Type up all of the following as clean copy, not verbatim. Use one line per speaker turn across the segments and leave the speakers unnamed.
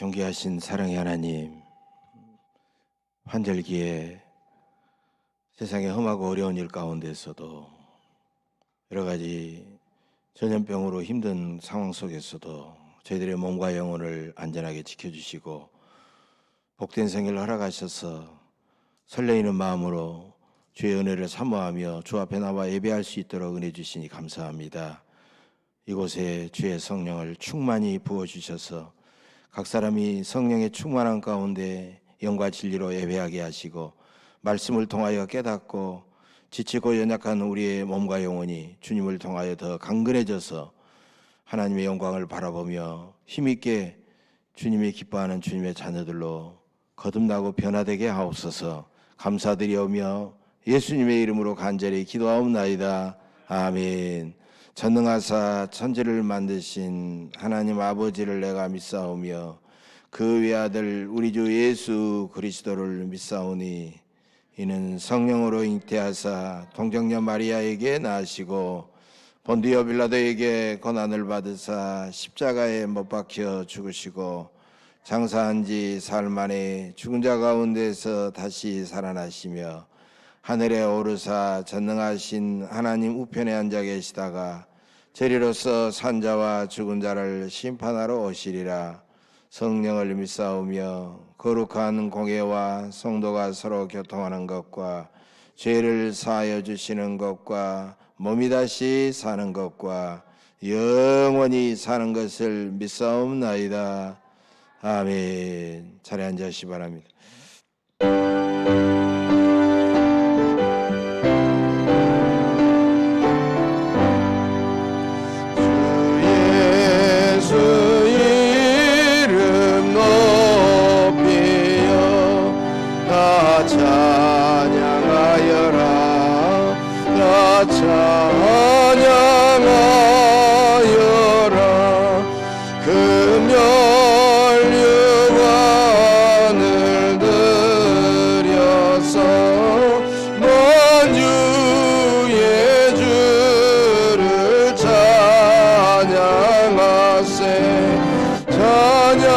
존귀하신 사랑의 하나님, 환절기에 세상의 험하고 어려운 일 가운데서도 여러 가지 전염병으로 힘든 상황 속에서도 저희들의 몸과 영혼을 안전하게 지켜주시고 복된 생일을 허락하셔서 설레이는 마음으로 주의 은혜를 사모하며 주 앞에 나와 예배할 수 있도록 은혜 주시니 감사합니다. 이곳에 주의 성령을 충만히 부어주셔서 각 사람이 성령의 충만한 가운데 영과 진리로 예배하게 하시고 말씀을 통하여 깨닫고 지치고 연약한 우리의 몸과 영혼이 주님을 통하여 더 강건해져서 하나님의 영광을 바라보며 힘있게 주님이 기뻐하는 주님의 자녀들로 거듭나고 변화되게 하옵소서. 감사드리오며 예수님의 이름으로 간절히 기도하옵나이다. 아멘. 전능하사 천지를 만드신 하나님 아버지를 내가 믿사오며 그 외아들 우리 주 예수 그리스도를 믿사오니 이는 성령으로 잉태하사 동정녀 마리아에게 낳으시고 본디오 빌라도에게 고난을 받으사 십자가에 못 박혀 죽으시고 장사한 지 사흘 만에 죽은 자 가운데서 다시 살아나시며 하늘에 오르사 전능하신 하나님 우편에 앉아 계시다가 저리로서 산자와 죽은 자를 심판하러 오시리라. 성령을 믿사오며 거룩한 공예와 성도가 서로 교통하는 것과 죄를 사하여 주시는 것과 몸이 다시 사는 것과 영원히 사는 것을 믿사옵나이다. 아멘. 자리에 앉으시기 바랍니다.
찬양하여라. 금연류관을 들여서 먼 주의 주를 찬양하세. 찬양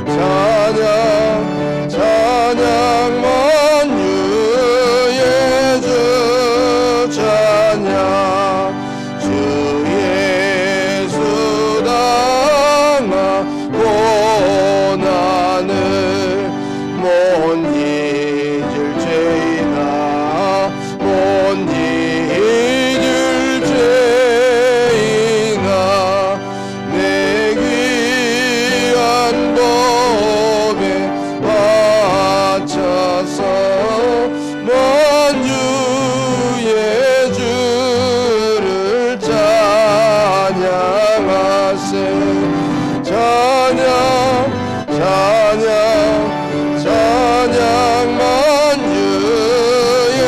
찬양 찬양 먼 주의 주 찬양. 주 예수 당하 고난을 못 잊을 죄이나 못 잊을 죄이나 내 귀한 법에 바쳐서 먼 주의 주를 찬양하세. 찬양 찬양 찬양 먼 주의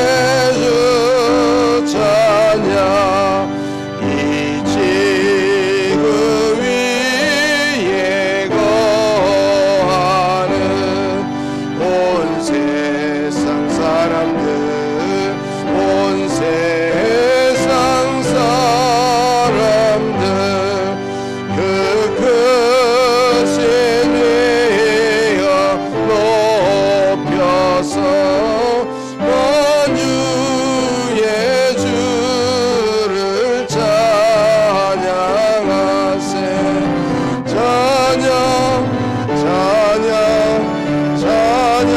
주 찬양. 이 지구 위에 거하는 온 세상 사람들 온 세상 사람들 그 크신 위에 높여서 먼 주의 주를 찬양하세. 찬양 찬양 찬양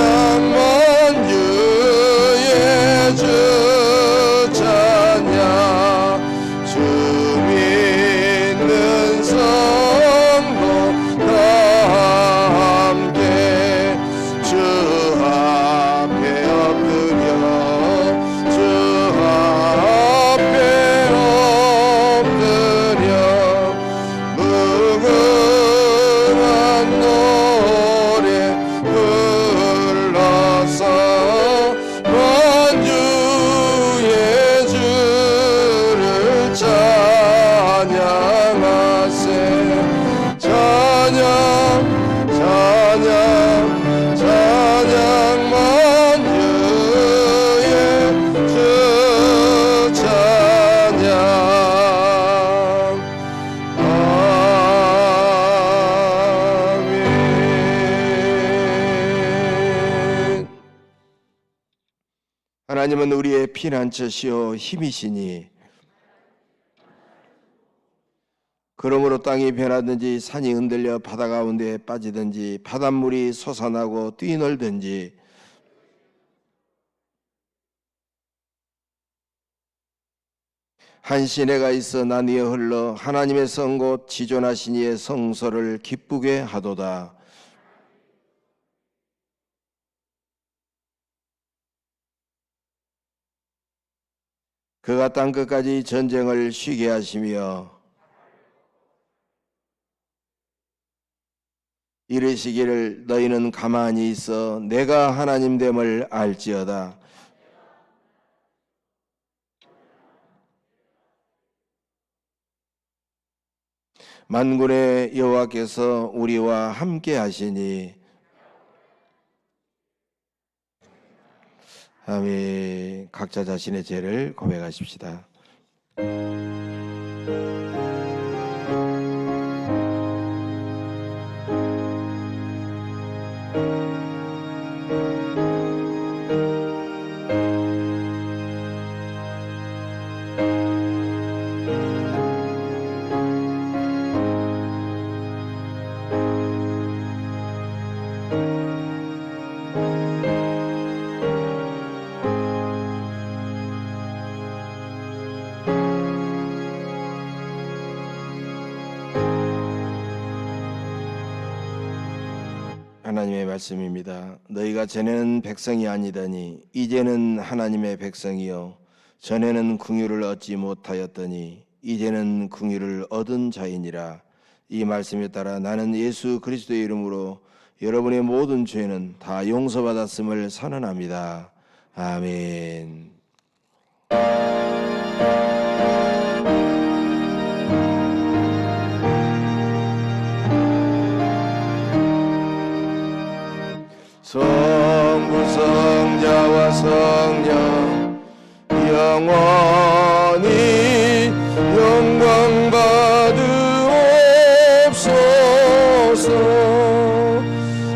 하나님은 우리의 피난처시요 힘이시니 그러므로 땅이 변하든지 산이 흔들려 바다 가운데에 빠지든지 바닷물이 솟아나고 뛰놀든지 한 시내가 있어 난 위에 흘러 하나님의 성 곧 지존하신 이의 성소를 기쁘게 하도다. 그가 땅 끝까지 전쟁을 쉬게 하시며 이르시기를 너희는 가만히 있어 내가 하나님됨을 알지어다. 만군의 여호와께서 우리와 함께 하시니 아멘. 각자 자신의 죄를 고백하십시다. 하나님의 말씀입니다. 너희가 전에는 백성이 아니더니 이제는 하나님의 백성이요 전에는 긍휼을 얻지 못하였더니 이제는 긍휼을 얻은 자이니라. 이 말씀에 따라 나는 예수 그리스도의 이름으로 여러분의 모든 죄는 다 용서받았음을 선언합니다. 아멘. 성부 성자와 성령 영원히 영광 받으옵소서.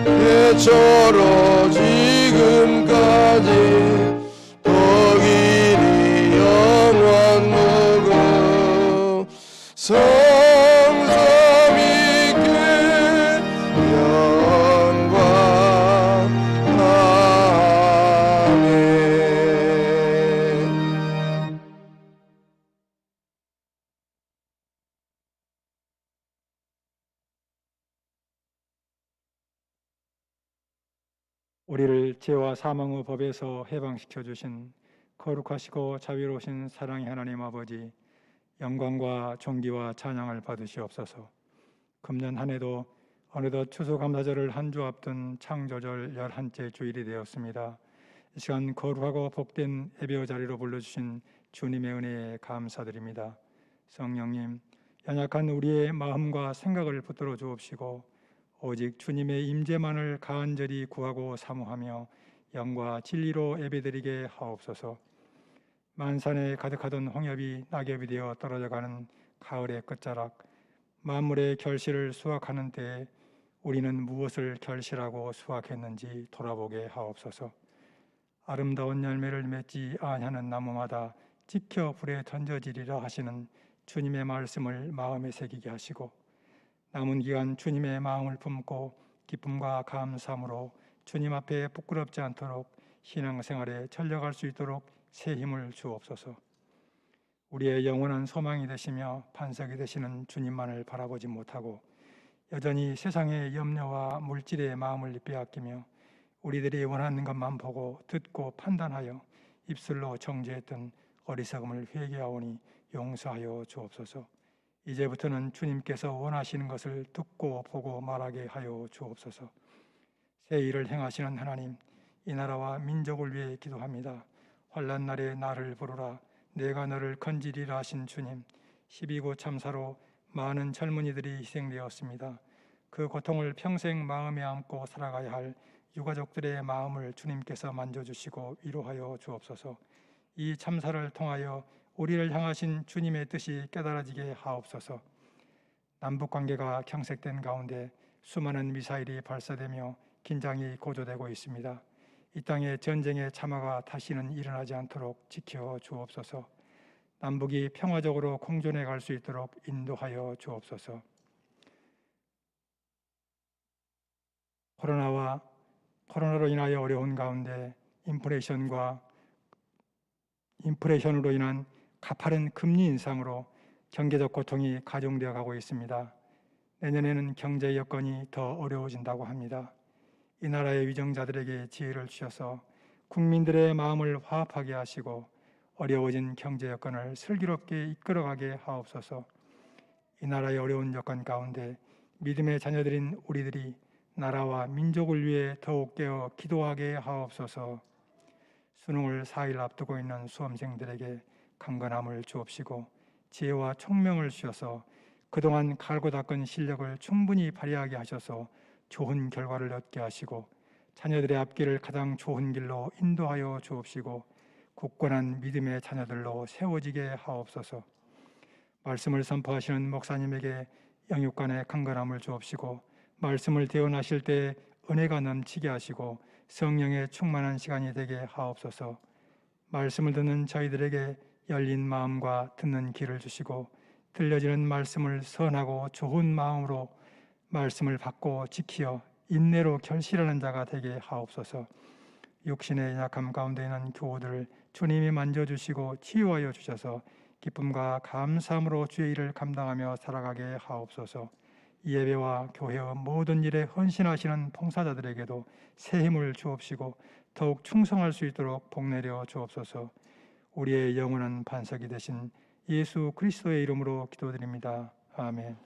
예처로 지금까지 독일이 영원 무궁 성삼위께 영광 아멘.
우리를 죄와 사망의 법에서 해방시켜 주신 거룩하시고 자비로우신 사랑의 하나님 아버지, 영광과 존귀와 찬양을 받으시옵소서. 금년 한 해도 어느덧 추수감사절을 한 주 앞둔 창조절 11째 주일이 되었습니다. 이 시간 거룩하고 복된 예배의 자리로 불러주신 주님의 은혜에 감사드립니다. 성령님, 연약한 우리의 마음과 생각을 붙들어 주옵시고 오직 주님의 임재만을 간절히 구하고 사모하며 영과 진리로 예배드리게 하옵소서. 만산에 가득하던 홍엽이 낙엽이 되어 떨어져가는 가을의 끝자락, 만물의 결실을 수확하는 때에 우리는 무엇을 결실하고 수확했는지 돌아보게 하옵소서. 아름다운 열매를 맺지 아니하는 나무마다 찍혀 불에 던져지리라 하시는 주님의 말씀을 마음에 새기게 하시고 남은 기간 주님의 마음을 품고 기쁨과 감사함으로 주님 앞에 부끄럽지 않도록 신앙생활에 전력할 수 있도록 새 힘을 주옵소서. 우리의 영원한 소망이 되시며 반석이 되시는 주님만을 바라보지 못하고 여전히 세상의 염려와 물질의 마음을 빼앗기며 우리들이 원하는 것만 보고 듣고 판단하여 입술로 정죄했던 어리석음을 회개하오니 용서하여 주옵소서. 이제부터는 주님께서 원하시는 것을 듣고 보고 말하게 하여 주옵소서. 새 일을 행하시는 하나님, 이 나라와 민족을 위해 기도합니다. 환난 날에 나를 부르라 내가 너를 건지리라 하신 주님, 12구 참사로 많은 젊은이들이 희생되었습니다. 그 고통을 평생 마음에 안고 살아가야 할 유가족들의 마음을 주님께서 만져주시고 위로하여 주옵소서. 이 참사를 통하여 우리를 향하신 주님의 뜻이 깨달아지게 하옵소서. 남북관계가 경색된 가운데 수많은 미사일이 발사되며 긴장이 고조되고 있습니다. 이 땅에 전쟁의 참화가 다시는 일어나지 않도록 지켜 주옵소서. 남북이 평화적으로 공존해 갈 수 있도록 인도하여 주옵소서. 코로나로 인하여 어려운 가운데 인플레이션으로 인한 가파른 금리 인상으로 경제적 고통이 가중되어 가고 있습니다. 내년에는 경제 여건이 더 어려워진다고 합니다. 이 나라의 위정자들에게 지혜를 주셔서 국민들의 마음을 화합하게 하시고 어려워진 경제 여건을 슬기롭게 이끌어가게 하옵소서. 이 나라의 어려운 여건 가운데 믿음의 자녀들인 우리들이 나라와 민족을 위해 더욱 깨어 기도하게 하옵소서. 수능을 4일 앞두고 있는 수험생들에게 강건함을 주옵시고 지혜와 총명을 주셔서 그동안 갈고 닦은 실력을 충분히 발휘하게 하셔서 좋은 결과를 얻게 하시고 자녀들의 앞길을 가장 좋은 길로 인도하여 주옵시고 굳건한 믿음의 자녀들로 세워지게 하옵소서. 말씀을 선포하시는 목사님에게 영육간의 강건함을 주옵시고 말씀을 대언하실 때 은혜가 넘치게 하시고 성령의 충만한 시간이 되게 하옵소서. 말씀을 듣는 저희들에게 열린 마음과 듣는 귀를 주시고 들려지는 말씀을 선하고 좋은 마음으로 말씀을 받고 지키어 인내로 결실하는 자가 되게 하옵소서. 육신의 약함 가운데 있는 교우들을 주님이 만져주시고 치유하여 주셔서 기쁨과 감사함으로 주의 일을 감당하며 살아가게 하옵소서. 이 예배와 교회의 모든 일에 헌신하시는 봉사자들에게도 새 힘을 주옵시고 더욱 충성할 수 있도록 복내려 주옵소서. 우리의 영원한 반석이 되신 예수 그리스도의 이름으로 기도드립니다. 아멘.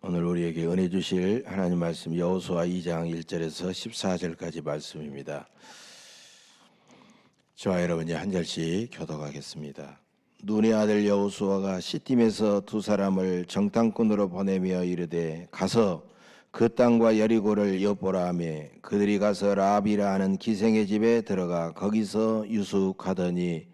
오늘 우리에게 은혜 주실 하나님 말씀 여호수아 2장 1절에서 14절까지 말씀입니다. 저와 여러분이 한 절씩 교독하겠습니다. 눈의 아들 여호수아가 시딤에서 두 사람을 정탐꾼으로 보내며 이르되 가서 그 땅과 여리고를 엿보라 하며 그들이 가서 라합이라 하는 기생의 집에 들어가 거기서 유숙하더니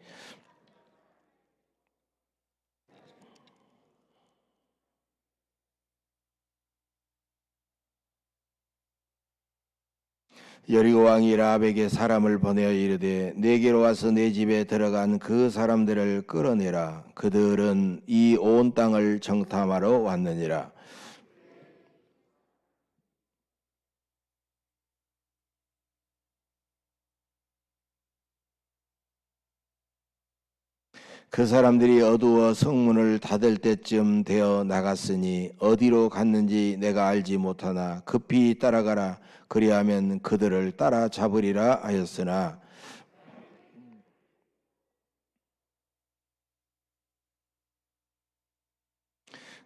여리고 왕이 라합에게 사람을 보내어 이르되 내게로 와서 내 집에 들어간 그 사람들을 끌어내라. 그들은 이 온 땅을 정탐하러 왔느니라. 그 사람들이 어두워 성문을 닫을 때쯤 되어 나갔으니 어디로 갔는지 내가 알지 못하나 급히 따라가라. 그리하면 그들을 따라잡으리라 하였으나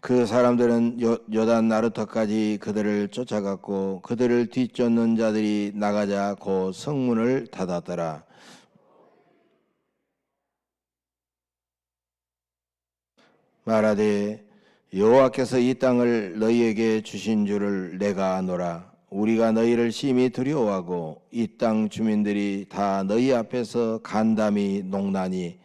그 사람들은 요단 나루터까지 그들을 쫓아갔고 그들을 뒤쫓는 자들이 나가자 곧 성문을 닫았더라. 말하되 여호와께서 이 땅을 너희에게 주신 줄을 내가 아노라. 우리가 너희를 심히 두려워하고 이 땅 주민들이 다 너희 앞에서 간담이 농나니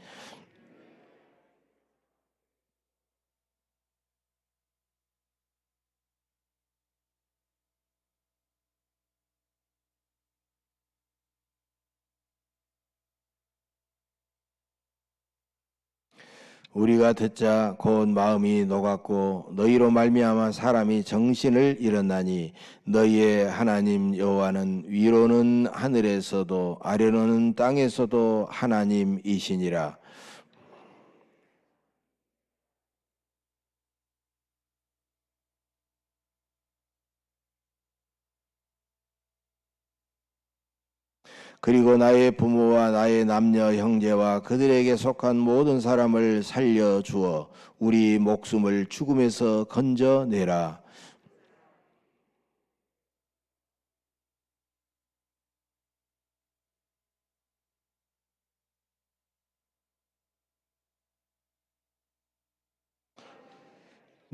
우리가 듣자 곧 마음이 녹았고 너희로 말미암아 사람이 정신을 잃었나니 너희의 하나님 여호와는 위로는 하늘에서도 아래로는 땅에서도 하나님이시니라. 그리고 나의 부모와 나의 남녀 형제와 그들에게 속한 모든 사람을 살려주어 우리 목숨을 죽음에서 건져내라.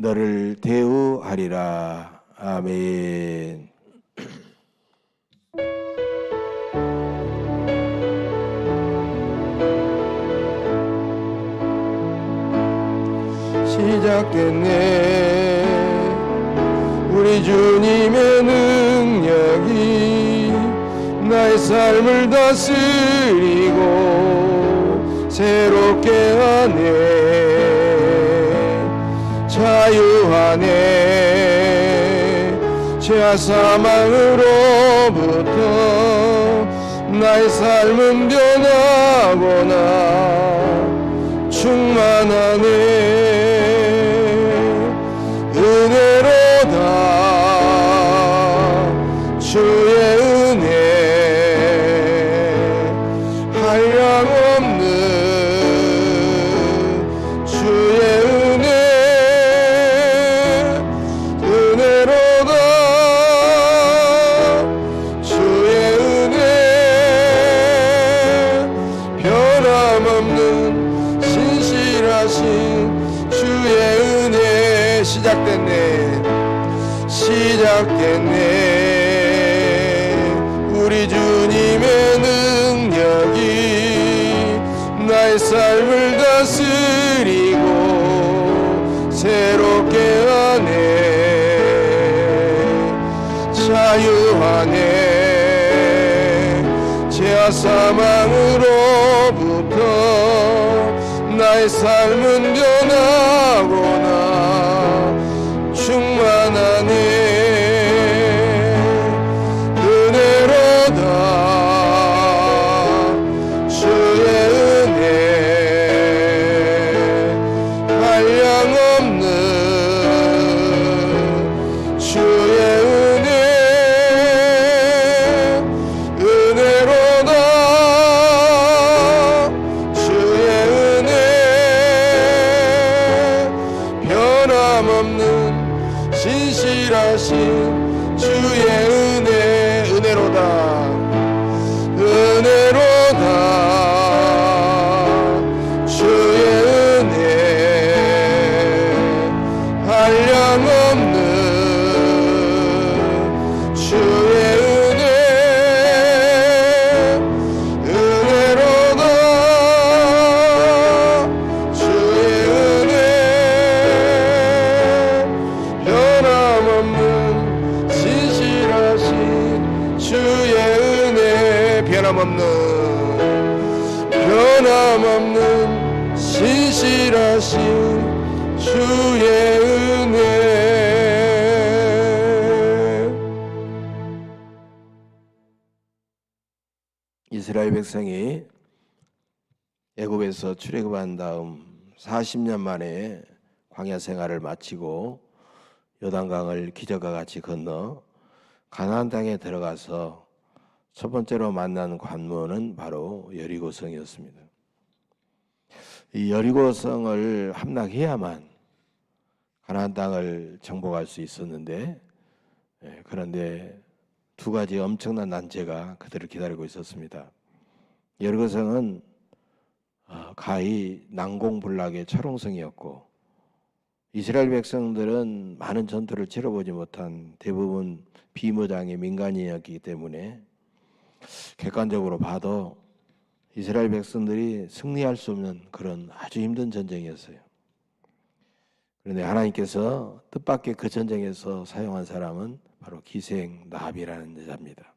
너를 대우하리라. 아멘.
시작됐네. 우리 주님의 능력이 나의 삶을 다스리고 새롭게 하네. 자유하네. 죄와 사망으로부터 나의 삶은 변하거나 충만하네. 은혜로다 주의 은혜 한량없는 주의 은혜 은혜로다 주의 은혜 변함없는 신실하신 주의 은혜 시작됐네. 우리 주님의 능력이 나의 삶을 다스리고 새롭게 하네. 자유하네. 죄와 사망으로부터 나의 삶은 변하거나 충만하네. 은혜로다 주의 은혜 한량없는 주의 은혜 은혜로다 주의 은혜 변함없는 신실하신 주의 은혜 은혜로다 은혜로다 주의 은혜 한량없는 주의 은혜 은혜로다 주의 은혜 변함없는 신실하신 주의 은혜 변함없는 신실하신 주의 은혜
이스라엘 백성이 애굽에서 출애굽한 다음 40년 만에 광야 생활을 마치고 요단강을 기적과 같이 건너 가나안 땅에 들어가서 첫 번째로 만난 관문은 바로 여리고성이었습니다. 이 여리고성을 함락해야만 가나안 땅을 정복할 수 있었는데, 그런데 두 가지 엄청난 난제가 그들을 기다리고 있었습니다. 여리고성은 가히 난공불락의 철옹성이었고, 이스라엘 백성들은 많은 전투를 치러보지 못한 대부분 비무장의 민간인이었기 때문에 객관적으로 봐도 이스라엘 백성들이 승리할 수 없는 그런 아주 힘든 전쟁이었어요. 그런데 하나님께서 뜻밖의 그 전쟁에서 사용한 사람은 바로 기생 나합이라는 여자입니다.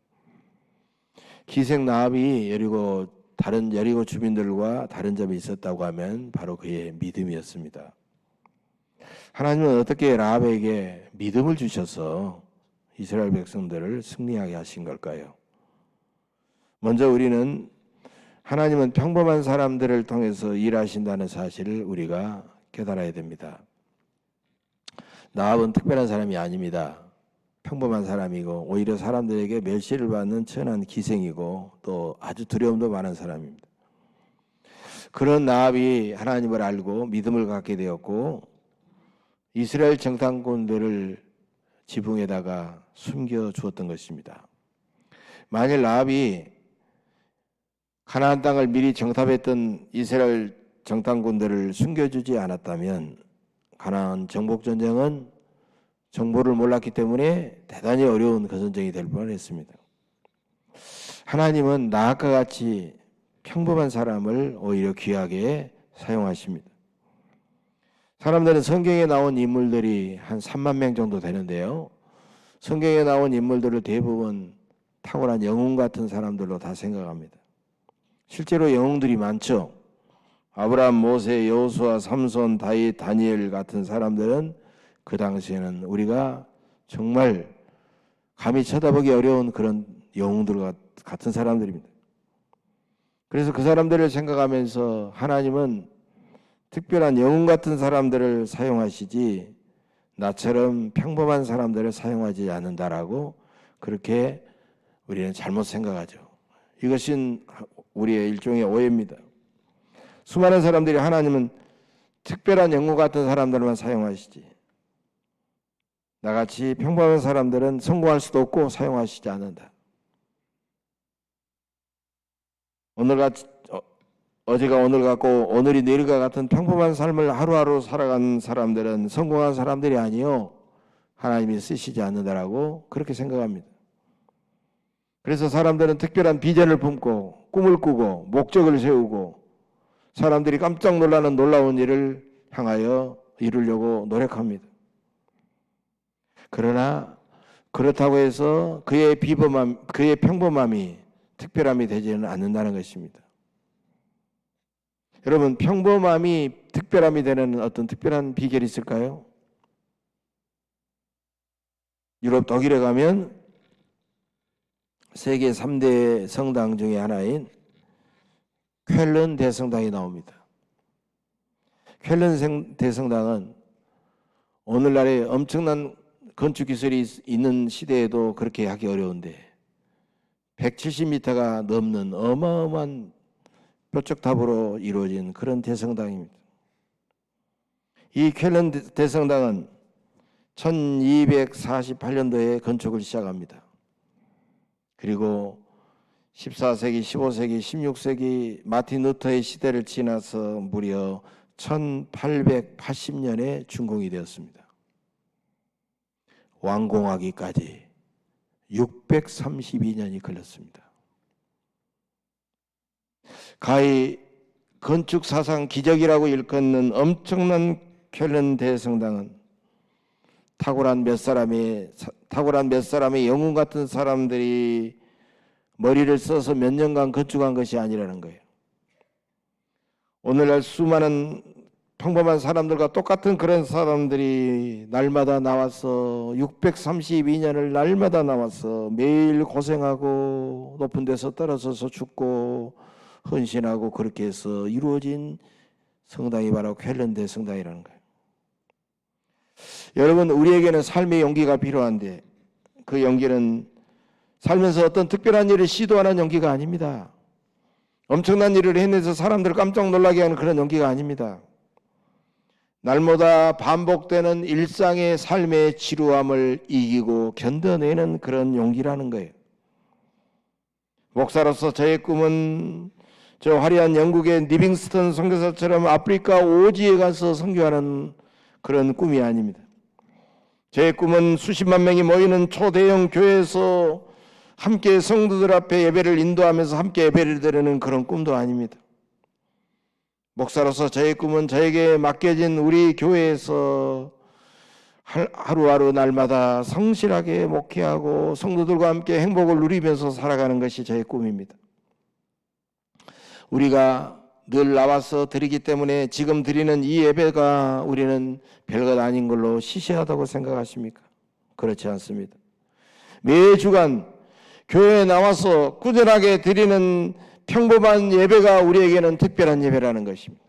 기생 나합이 다른 여리고 주민들과 다른 점이 있었다고 하면 바로 그의 믿음이었습니다. 하나님은 어떻게 라합에게 믿음을 주셔서 이스라엘 백성들을 승리하게 하신 걸까요? 먼저 우리는 하나님은 평범한 사람들을 통해서 일하신다는 사실을 우리가 깨달아야 됩니다. 나합은 특별한 사람이 아닙니다. 평범한 사람이고 오히려 사람들에게 멸시를 받는 천한 기생이고 또 아주 두려움도 많은 사람입니다. 그런 나합이 하나님을 알고 믿음을 갖게 되었고 이스라엘 정탐꾼들을 지붕에다가 숨겨 주었던 것입니다. 만일 나합이 가나안 땅을 미리 정탐했던 이스라엘 정탐꾼들을 숨겨주지 않았다면 가나안 정복전쟁은 정보를 몰랐기 때문에 대단히 어려운 그 전쟁이 될 뻔했습니다. 하나님은 나아까 같이 평범한 사람을 오히려 귀하게 사용하십니다. 사람들은 성경에 나온 인물들이 한 3만 명 정도 되는데요. 성경에 나온 인물들을 대부분 탁월한 영웅 같은 사람들로 다 생각합니다. 실제로 영웅들이 많죠. 아브라함, 모세, 여호수아, 삼손, 다윗, 다니엘 같은 사람들은 그 당시에는 우리가 정말 감히 쳐다보기 어려운 그런 영웅들 같은 사람들입니다. 그래서 그 사람들을 생각하면서 하나님은 특별한 영웅 같은 사람들을 사용하시지 나처럼 평범한 사람들을 사용하지 않는다라고 그렇게 우리는 잘못 생각하죠. 이것은 우리의 일종의 오해입니다. 수많은 사람들이 하나님은 특별한 영웅 같은 사람들만 사용하시지 나같이 평범한 사람들은 성공할 수도 없고 사용하시지 않는다. 어제가 오늘 같고 오늘이 내일과 같은 평범한 삶을 하루하루 살아간 사람들은 성공한 사람들이 아니요 하나님이 쓰시지 않는다라고 그렇게 생각합니다. 그래서 사람들은 특별한 비전을 품고 꿈을 꾸고 목적을 세우고 사람들이 깜짝 놀라는 놀라운 일을 향하여 이루려고 노력합니다. 그러나 그렇다고 해서 그의 평범함이 특별함이 되지는 않는다는 것입니다. 여러분, 평범함이 특별함이 되는 어떤 특별한 비결이 있을까요? 유럽 독일에 가면 세계 3대 성당 중에 하나인 쾰른 대성당이 나옵니다. 쾰른 대성당은 오늘날에 엄청난 건축 기술이 있는 시대에도 그렇게 하기 어려운데 170m가 넘는 어마어마한 뾰족탑으로 이루어진 그런 대성당입니다. 이 쾰른 대성당은 1248년도에 건축을 시작합니다. 그리고 14세기, 15세기, 16세기 마틴 루터의 시대를 지나서 무려 1880년에 준공이 되었습니다. 완공하기까지 632년이 걸렸습니다. 가히 건축 사상 기적이라고 일컫는 엄청난 쾰른 대성당은 탁월한 몇 사람의 영웅 같은 사람들이 머리를 써서 몇 년간 건축한 것이 아니라는 거예요. 오늘날 수많은 평범한 사람들과 똑같은 그런 사람들이 날마다 나와서 632년을 날마다 나와서 매일 고생하고 높은 데서 떨어져서 죽고 헌신하고 그렇게 해서 이루어진 성당이 바로 쾰른 대성당이라는 거예요. 여러분, 우리에게는 삶의 용기가 필요한데 그 용기는 살면서 어떤 특별한 일을 시도하는 용기가 아닙니다. 엄청난 일을 해내서 사람들을 깜짝 놀라게 하는 그런 용기가 아닙니다. 날마다 반복되는 일상의 삶의 지루함을 이기고 견뎌내는 그런 용기라는 거예요. 목사로서 저의 꿈은 저 화려한 영국의 리빙스턴 선교사처럼 아프리카 오지에 가서 선교하는 그런 꿈이 아닙니다. 제 꿈은 수십만 명이 모이는 초대형 교회에서 함께 성도들 앞에 예배를 인도하면서 함께 예배를 드리는 그런 꿈도 아닙니다. 목사로서 저의 꿈은 저에게 맡겨진 우리 교회에서 하루하루 날마다 성실하게 목회하고 성도들과 함께 행복을 누리면서 살아가는 것이 저의 꿈입니다. 우리가 늘 나와서 드리기 때문에 지금 드리는 이 예배가 우리는 별것 아닌 걸로 시시하다고 생각하십니까? 그렇지 않습니다. 매 주간 교회에 나와서 꾸준하게 드리는 평범한 예배가 우리에게는 특별한 예배라는 것입니다.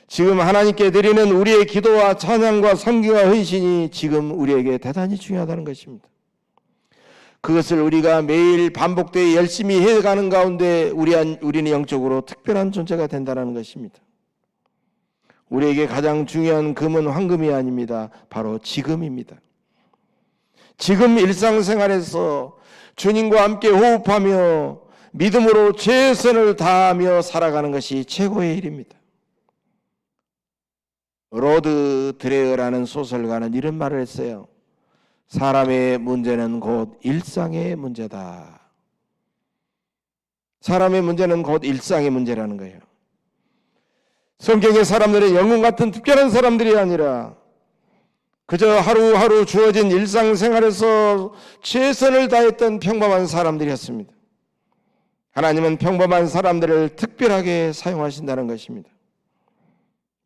지금 하나님께 드리는 우리의 기도와 찬양과 성기와 헌신이 지금 우리에게 대단히 중요하다는 것입니다. 그것을 우리가 매일 반복되어 열심히 해가는 가운데 우리는 영적으로 특별한 존재가 된다는 것입니다. 우리에게 가장 중요한 금은 황금이 아닙니다. 바로 지금입니다. 지금 일상생활에서 주님과 함께 호흡하며 믿음으로 최선을 다하며 살아가는 것이 최고의 일입니다. 로드 드레어라는 소설가는 이런 말을 했어요. 사람의 문제는 곧 일상의 문제다. 사람의 문제는 곧 일상의 문제라는 거예요. 성경의 사람들은 영웅 같은 특별한 사람들이 아니라 그저 하루하루 주어진 일상생활에서 최선을 다했던 평범한 사람들이었습니다. 하나님은 평범한 사람들을 특별하게 사용하신다는 것입니다.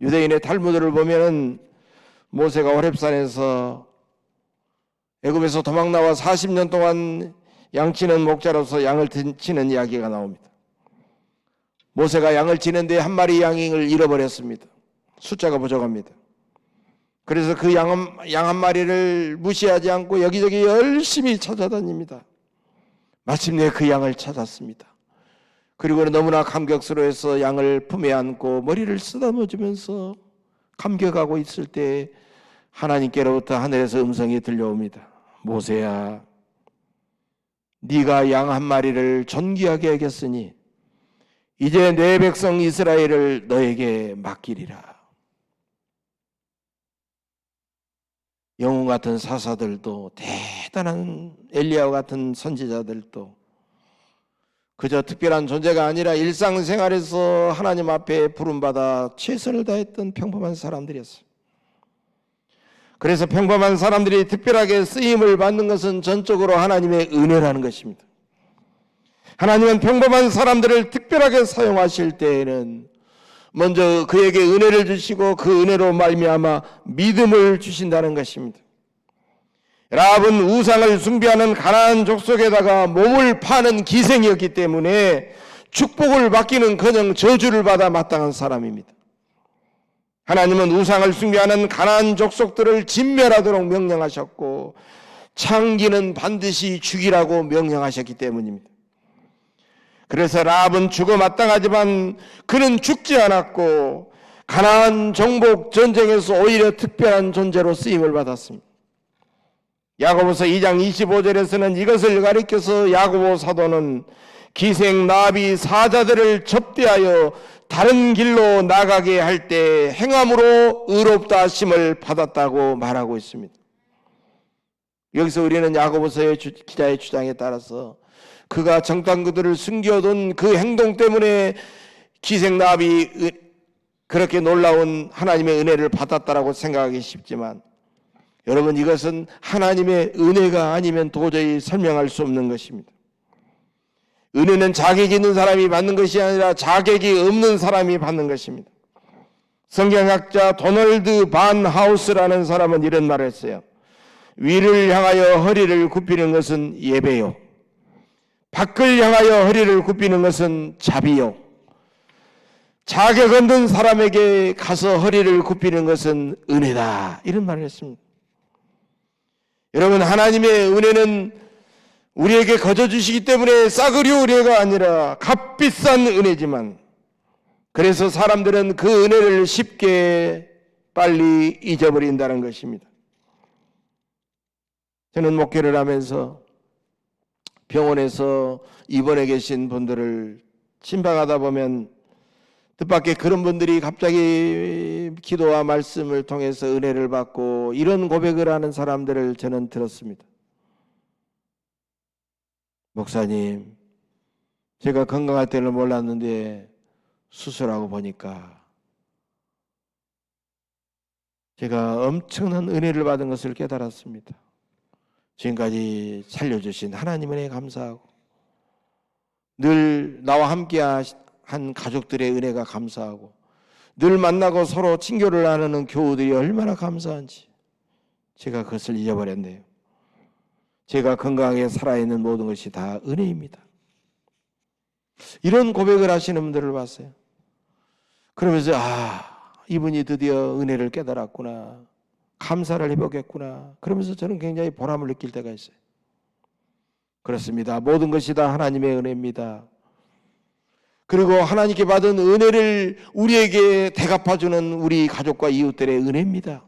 유대인의 탈무드를 보면은 모세가 호렙산에서 애굽에서 도망 나와 40년 동안 양치는 목자로서 양을 치는 이야기가 나옵니다. 모세가 양을 치는데 한 마리 양을 잃어버렸습니다. 숫자가 부족합니다. 그래서 그 양 한 마리를 무시하지 않고 여기저기 열심히 찾아다닙니다. 마침내 그 양을 찾았습니다. 그리고 너무나 감격스러워서 양을 품에 안고 머리를 쓰다듬으면서 감격하고 있을 때 하나님께로부터 하늘에서 음성이 들려옵니다. 모세야, 네가 양 한 마리를 존귀하게 여겼으니 이제 내 백성 이스라엘을 너에게 맡기리라. 영웅 같은 사사들도 대단한 엘리야와 같은 선지자들도 그저 특별한 존재가 아니라 일상생활에서 하나님 앞에 부름받아 최선을 다했던 평범한 사람들이었어요. 그래서 평범한 사람들이 특별하게 쓰임을 받는 것은 전적으로 하나님의 은혜라는 것입니다. 하나님은 평범한 사람들을 특별하게 사용하실 때에는 먼저 그에게 은혜를 주시고 그 은혜로 말미암아 믿음을 주신다는 것입니다. 라합은 우상을 숭배하는 가나안 족속에다가 몸을 파는 기생이었기 때문에 축복을 받기는커녕 저주를 받아 마땅한 사람입니다. 하나님은 우상을 숭배하는 가나안 족속들을 진멸하도록 명령하셨고 창기는 반드시 죽이라고 명령하셨기 때문입니다. 그래서 라합은 죽어 마땅하지만 그는 죽지 않았고 가나안 정복 전쟁에서 오히려 특별한 존재로 쓰임을 받았습니다. 야고보서 2장 25절에서는 이것을 가리켜서 야고보 사도는 기생 나비 사자들을 접대하여 다른 길로 나가게 할 때 행함으로 의롭다 하심을 받았다고 말하고 있습니다. 여기서 우리는 야고보서의 기자의 주장에 따라서 그가 정탐꾼들을 숨겨둔 그 행동 때문에 기생나비 그렇게 놀라운 하나님의 은혜를 받았다라고 생각하기 쉽지만 여러분, 이것은 하나님의 은혜가 아니면 도저히 설명할 수 없는 것입니다. 은혜는 자격이 있는 사람이 받는 것이 아니라 자격이 없는 사람이 받는 것입니다. 성경학자 도널드 반 하우스라는 사람은 이런 말을 했어요. 위를 향하여 허리를 굽히는 것은 예배요, 밖을 향하여 허리를 굽히는 것은 자비요, 자격 없는 사람에게 가서 허리를 굽히는 것은 은혜다, 이런 말을 했습니다. 여러분, 하나님의 은혜는 우리에게 거저 주시기 때문에 싸그리 은혜가 아니라 값비싼 은혜지만 그래서 사람들은 그 은혜를 쉽게 빨리 잊어버린다는 것입니다. 저는 목회를 하면서 병원에서 입원해 계신 분들을 침방하다 보면 뜻밖의 그런 분들이 갑자기 기도와 말씀을 통해서 은혜를 받고 이런 고백을 하는 사람들을 저는 들었습니다. 목사님, 제가 건강할 때는 몰랐는데 수술하고 보니까 제가 엄청난 은혜를 받은 것을 깨달았습니다. 지금까지 살려주신 하나님 은혜에 감사하고 늘 나와 함께 한 가족들의 은혜가 감사하고 늘 만나고 서로 친교를 나누는 교우들이 얼마나 감사한지 제가 그것을 잊어버렸네요. 제가 건강하게 살아있는 모든 것이 다 은혜입니다. 이런 고백을 하시는 분들을 봤어요. 그러면서 이분이 드디어 은혜를 깨달았구나, 감사를 해보겠구나, 그러면서 저는 굉장히 보람을 느낄 때가 있어요. 그렇습니다. 모든 것이 다 하나님의 은혜입니다. 그리고 하나님께 받은 은혜를 우리에게 대갚아주는 우리 가족과 이웃들의 은혜입니다.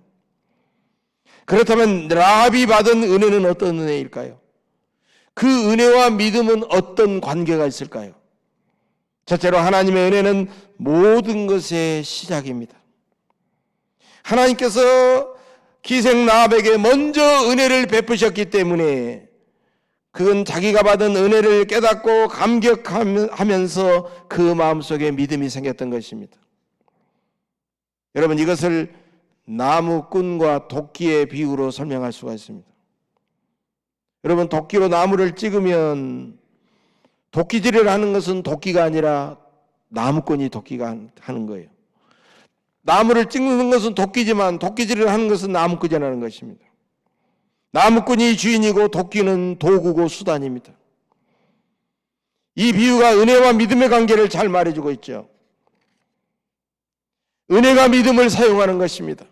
그렇다면 라합이 받은 은혜는 어떤 은혜일까요? 그 은혜와 믿음은 어떤 관계가 있을까요? 첫째로 하나님의 은혜는 모든 것의 시작입니다. 하나님께서 기생 라합에게 먼저 은혜를 베푸셨기 때문에 그건 자기가 받은 은혜를 깨닫고 감격하면서 그 마음속에 믿음이 생겼던 것입니다. 여러분, 이것을 나무꾼과 도끼의 비유로 설명할 수가 있습니다. 여러분, 도끼로 나무를 찍으면 도끼질을 하는 것은 도끼가 아니라 나무꾼이 도끼가 하는 거예요. 나무를 찍는 것은 도끼지만 도끼질을 하는 것은 나무꾼이라는 것입니다. 나무꾼이 주인이고 도끼는 도구고 수단입니다. 이 비유가 은혜와 믿음의 관계를 잘 말해주고 있죠. 은혜가 믿음을 사용하는 것입니다.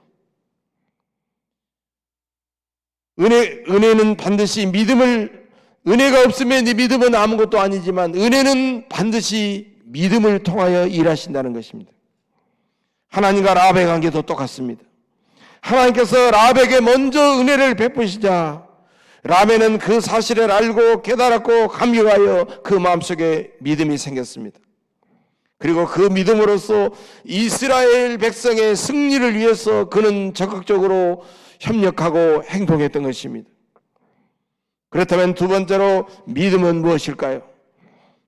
은혜는 반드시 은혜가 없으면 이 믿음은 아무것도 아니지만 은혜는 반드시 믿음을 통하여 일하신다는 것입니다. 하나님과 라합의 관계도 똑같습니다. 하나님께서 라합에게 먼저 은혜를 베푸시자 라합에는 그 사실을 알고 깨달았고 감격하여 그 마음속에 믿음이 생겼습니다. 그리고 그 믿음으로써 이스라엘 백성의 승리를 위해서 그는 적극적으로 협력하고 행동했던 것입니다. 그렇다면 두 번째로 믿음은 무엇일까요?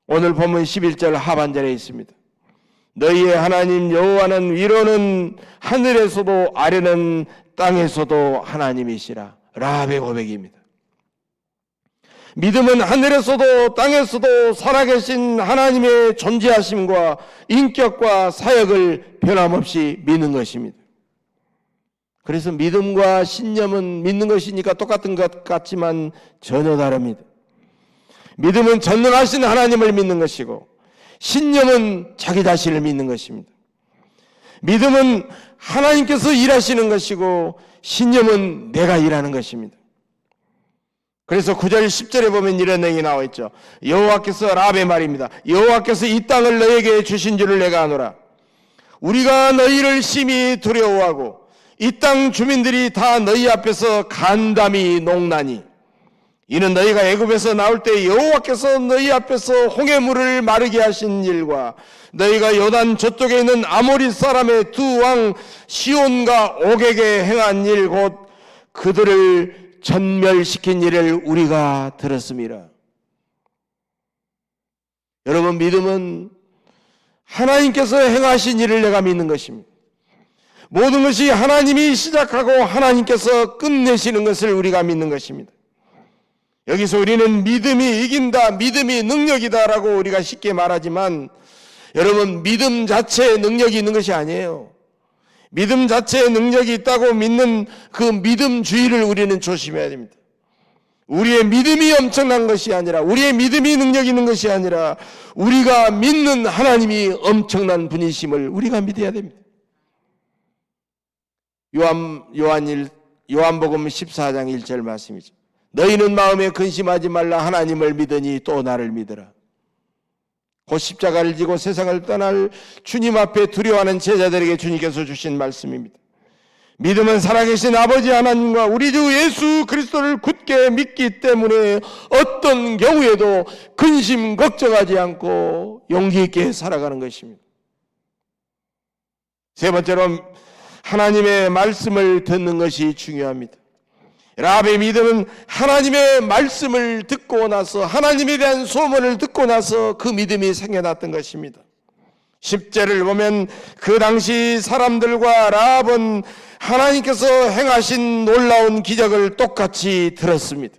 오늘 본문 11절 하반절에 있습니다. 너희의 하나님 여호와는 위로는 하늘에서도 아래는 땅에서도 하나님이시라. 라합의 고백입니다. 믿음은 하늘에서도 땅에서도 살아계신 하나님의 존재하심과 인격과 사역을 변함없이 믿는 것입니다. 그래서 믿음과 신념은 믿는 것이니까 똑같은 것 같지만 전혀 다릅니다. 믿음은 전능하신 하나님을 믿는 것이고 신념은 자기 자신을 믿는 것입니다. 믿음은 하나님께서 일하시는 것이고 신념은 내가 일하는 것입니다. 그래서 9절 10절에 보면 이런 내용이 나와 있죠. 여호와께서 라합의 말입니다. 여호와께서 이 땅을 너에게 주신 줄을 내가 아노라. 우리가 너희를 심히 두려워하고 이 땅 주민들이 다 너희 앞에서 간담이 녹나니 이는 너희가 애굽에서 나올 때 여호와께서 너희 앞에서 홍해물을 마르게 하신 일과 너희가 요단 저쪽에 있는 아모리 사람의 두 왕 시온과 옥에게 행한 일 곧 그들을 전멸시킨 일을 우리가 들었습니다. 여러분, 믿음은 하나님께서 행하신 일을 내가 믿는 것입니다. 모든 것이 하나님이 시작하고 하나님께서 끝내시는 것을 우리가 믿는 것입니다. 여기서 우리는 믿음이 이긴다, 믿음이 능력이다라고 우리가 쉽게 말하지만 여러분, 믿음 자체에 능력이 있는 것이 아니에요. 믿음 자체에 능력이 있다고 믿는 그 믿음주의를 우리는 조심해야 됩니다. 우리의 믿음이 엄청난 것이 아니라, 우리의 믿음이 능력 있는 것이 아니라 우리가 믿는 하나님이 엄청난 분이심을 우리가 믿어야 됩니다. 요한복음 14장 1절 말씀이죠. 너희는 마음에 근심하지 말라. 하나님을 믿으니 또 나를 믿으라. 곧 십자가를 지고 세상을 떠날 주님 앞에 두려워하는 제자들에게 주님께서 주신 말씀입니다. 믿음은 살아계신 아버지 하나님과 우리 주 예수 그리스도를 굳게 믿기 때문에 어떤 경우에도 근심 걱정하지 않고 용기 있게 살아가는 것입니다. 세 번째로 하나님의 말씀을 듣는 것이 중요합니다. 라합의 믿음은 하나님의 말씀을 듣고 나서, 하나님에 대한 소문을 듣고 나서 그 믿음이 생겨났던 것입니다. 10절을 보면 그 당시 사람들과 라합은 하나님께서 행하신 놀라운 기적을 똑같이 들었습니다.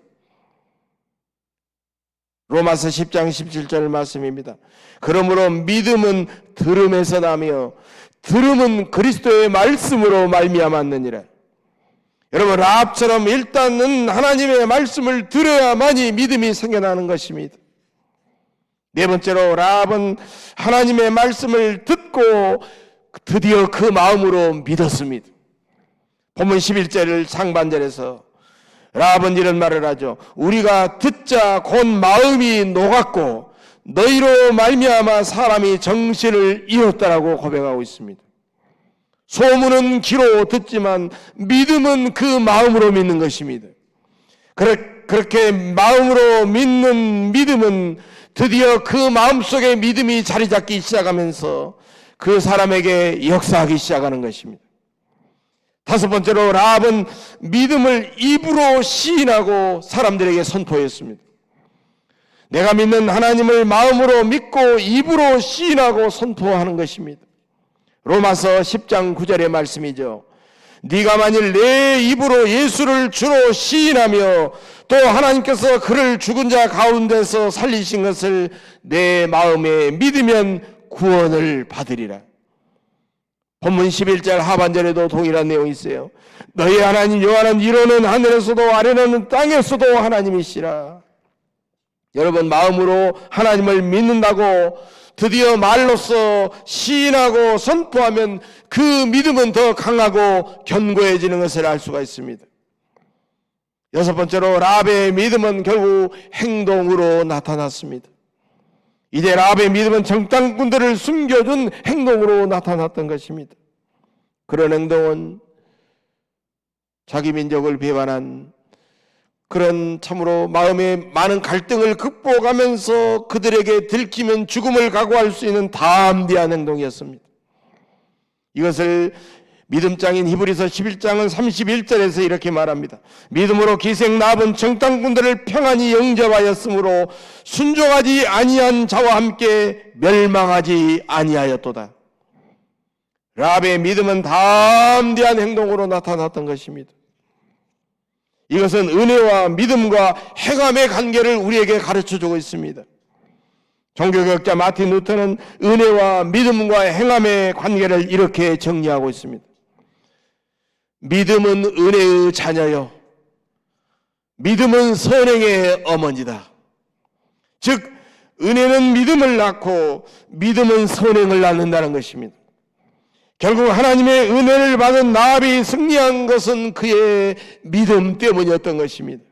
로마서 10장 17절 말씀입니다. 그러므로 믿음은 들음에서 나며 들음은 그리스도의 말씀으로 말미암았느니라. 여러분, 라합처럼 일단은 하나님의 말씀을 들어야만이 믿음이 생겨나는 것입니다. 네 번째로 라합은 하나님의 말씀을 듣고 드디어 그 마음으로 믿었습니다. 본문 11절 상반절에서 라합은 이런 말을 하죠. 우리가 듣자 곧 마음이 녹았고 너희로 말미암아 사람이 정신을 잃었다라고 고백하고 있습니다. 소문은 귀로 듣지만 믿음은 그 마음으로 믿는 것입니다. 그렇게 마음으로 믿는 믿음은 드디어 그 마음속에 믿음이 자리 잡기 시작하면서 그 사람에게 역사하기 시작하는 것입니다. 다섯 번째로 라합은 믿음을 입으로 시인하고 사람들에게 선포했습니다. 내가 믿는 하나님을 마음으로 믿고 입으로 시인하고 선포하는 것입니다. 로마서 10장 9절의 말씀이죠. 네가 만일 내 입으로 예수를 주로 시인하며 또 하나님께서 그를 죽은 자 가운데서 살리신 것을 내 마음에 믿으면 구원을 받으리라. 본문 11절 하반절에도 동일한 내용이 있어요. 너희 하나님 여호와는 이로는 하늘에서도 아래로는 땅에서도 하나님이시라. 여러분, 마음으로 하나님을 믿는다고 드디어 말로써 시인하고 선포하면 그 믿음은 더 강하고 견고해지는 것을 알 수가 있습니다. 여섯 번째로 라합의 믿음은 결국 행동으로 나타났습니다. 이제 라합의 믿음은 정탐꾼들을 숨겨준 행동으로 나타났던 것입니다. 그런 행동은 자기 민족을 배반한 그런 참으로 마음에 많은 갈등을 극복하면서 그들에게 들키면 죽음을 각오할 수 있는 담대한 행동이었습니다. 이것을 믿음장인 히브리서 11장은 31절에서 이렇게 말합니다. 믿음으로 기생 라합은 정탐꾼들을 평안히 영접하였으므로 순종하지 아니한 자와 함께 멸망하지 아니하였도다. 라합의 믿음은 담대한 행동으로 나타났던 것입니다. 이것은 은혜와 믿음과 행함의 관계를 우리에게 가르쳐주고 있습니다. 종교개혁자 마틴 루터는 은혜와 믿음과 행함의 관계를 이렇게 정리하고 있습니다. 믿음은 은혜의 자녀요, 믿음은 선행의 어머니다. 즉 은혜는 믿음을 낳고 믿음은 선행을 낳는다는 것입니다. 결국 하나님의 은혜를 받은 라합이 승리한 것은 그의 믿음 때문이었던 것입니다.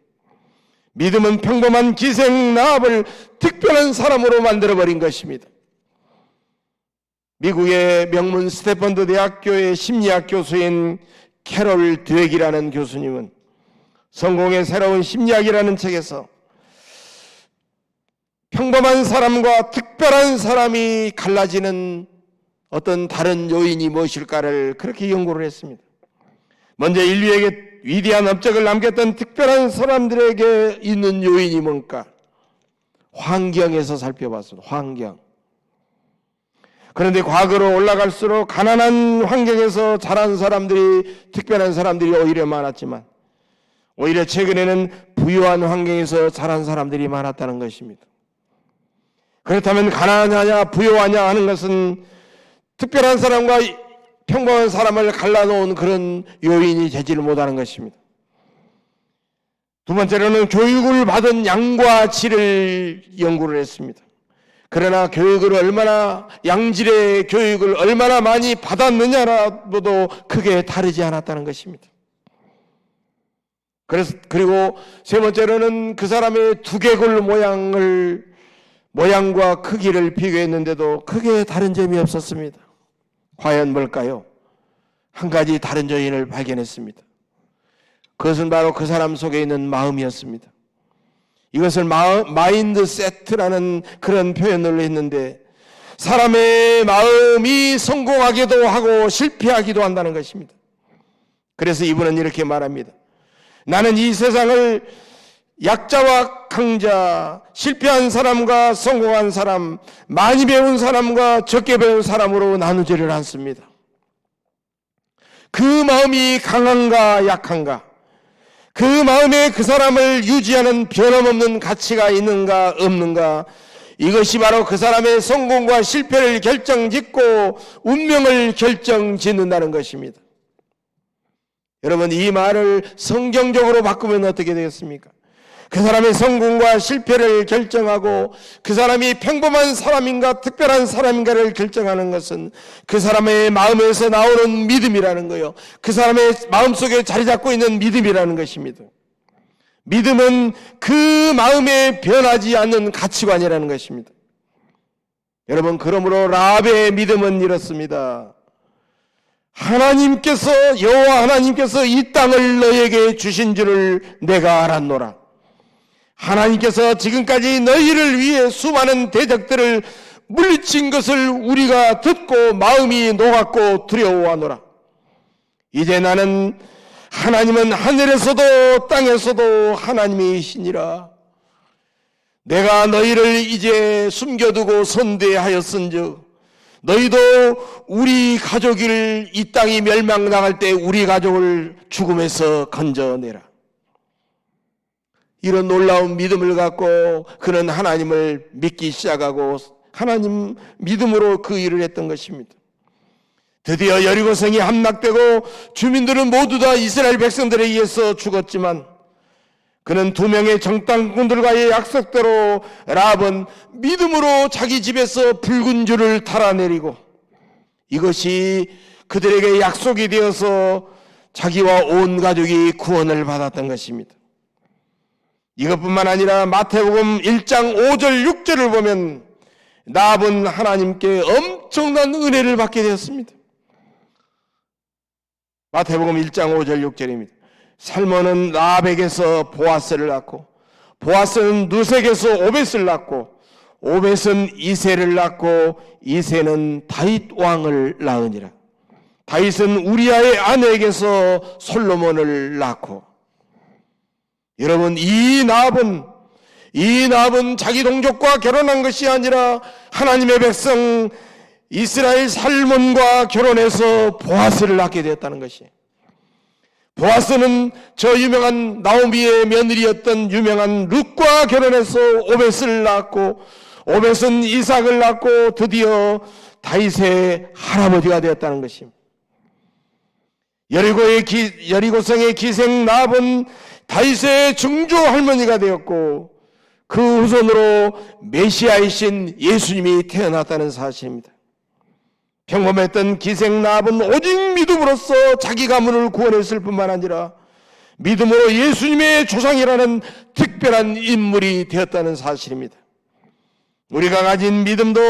믿음은 평범한 기생 라합을 특별한 사람으로 만들어버린 것입니다. 미국의 명문 스탠퍼드 대학교의 심리학 교수인 캐롤 드웨기라는 교수님은 성공의 새로운 심리학이라는 책에서 평범한 사람과 특별한 사람이 갈라지는 어떤 다른 요인이 무엇일까를 그렇게 연구를 했습니다. 먼저 인류에게 위대한 업적을 남겼던 특별한 사람들에게 있는 요인이 뭔가? 환경에서 살펴봤습니다. 환경. 그런데 과거로 올라갈수록 가난한 환경에서 자란 사람들이, 특별한 사람들이 오히려 많았지만 오히려 최근에는 부유한 환경에서 자란 사람들이 많았다는 것입니다. 그렇다면 가난하냐 부유하냐 하는 것은 특별한 사람과 평범한 사람을 갈라놓은 그런 요인이 되지를 못하는 것입니다. 두 번째로는 교육을 받은 양과 질을 연구를 했습니다. 그러나 교육을 얼마나, 양질의 교육을 얼마나 많이 받았느냐라도 크게 다르지 않았다는 것입니다. 그리고 세 번째로는 그 사람의 두개골 모양과 크기를 비교했는데도 크게 다른 점이 없었습니다. 과연 뭘까요? 한 가지 다른 요인을 발견했습니다. 그것은 바로 그 사람 속에 있는 마음이었습니다. 이것을 마인드세트라는 그런 표현을 했는데 사람의 마음이 성공하기도 하고 실패하기도 한다는 것입니다. 그래서 이분은 이렇게 말합니다. 나는 이 세상을 약자와 강자, 실패한 사람과 성공한 사람, 많이 배운 사람과 적게 배운 사람으로 나누지를 않습니다. 그 마음이 강한가 약한가, 그 마음에 그 사람을 유지하는 변함없는 가치가 있는가 없는가, 이것이 바로 그 사람의 성공과 실패를 결정짓고 운명을 결정짓는다는 것입니다. 여러분, 이 말을 성경적으로 바꾸면 어떻게 되겠습니까? 그 사람의 성공과 실패를 결정하고 그 사람이 평범한 사람인가 특별한 사람인가를 결정하는 것은 그 사람의 마음에서 나오는 믿음이라는 거예요. 그 사람의 마음속에 자리 잡고 있는 믿음이라는 것입니다. 믿음은 그 마음에 변하지 않는 가치관이라는 것입니다. 여러분, 그러므로 라합의 믿음은 이렇습니다. 여호와 하나님께서 이 땅을 너에게 주신 줄을 내가 알았노라. 하나님께서 지금까지 너희를 위해 수많은 대적들을 물리친 것을 우리가 듣고 마음이 녹았고 두려워하노라. 이제 나는 하나님은 하늘에서도 땅에서도 하나님이시니라. 내가 너희를 이제 숨겨두고 선대하였은즉 너희도 우리 가족을 이 땅이 멸망당할 때 우리 가족을 죽음에서 건져내라. 이런 놀라운 믿음을 갖고 그는 하나님을 믿기 시작하고 하나님 믿음으로 그 일을 했던 것입니다. 드디어 여리고성이 함락되고 주민들은 모두 다 이스라엘 백성들에 의해서 죽었지만 그는 두 명의 정탐꾼들과의 약속대로 라합은 믿음으로 자기 집에서 붉은 줄을 달아내리고 이것이 그들에게 약속이 되어서 자기와 온 가족이 구원을 받았던 것입니다. 이것뿐만 아니라 마태복음 1장 5절 6절을 보면 라합은 하나님께 엄청난 은혜를 받게 되었습니다. 마태복음 1장 5절 6절입니다. 살몬은 라합에게서 보아스를 낳고 보아스는 누색에서 오벳을 낳고 오벳은 이새를 낳고 이새는 다윗 왕을 낳으니라. 다윗은 우리아의 아내에게서 솔로몬을 낳고. 여러분, 이 나합은 자기 동족과 결혼한 것이 아니라 하나님의 백성 이스라엘 살몬과 결혼해서 보아스를 낳게 되었다는 것이에요. 보아스는 저 유명한 나오미의 며느리였던 유명한 룻과 결혼해서 오벳을 낳고 오벳은 이삭을 낳고 드디어 다윗의 할아버지가 되었다는 것입니다. 여리고성의 기생 라합은 다윗의 증조 할머니가 되었고 그 후손으로 메시아이신 예수님이 태어났다는 사실입니다. 평범했던 기생 라합은 오직 믿음으로써 자기 가문을 구원했을 뿐만 아니라 믿음으로 예수님의 조상이라는 특별한 인물이 되었다는 사실입니다. 우리가 가진 믿음도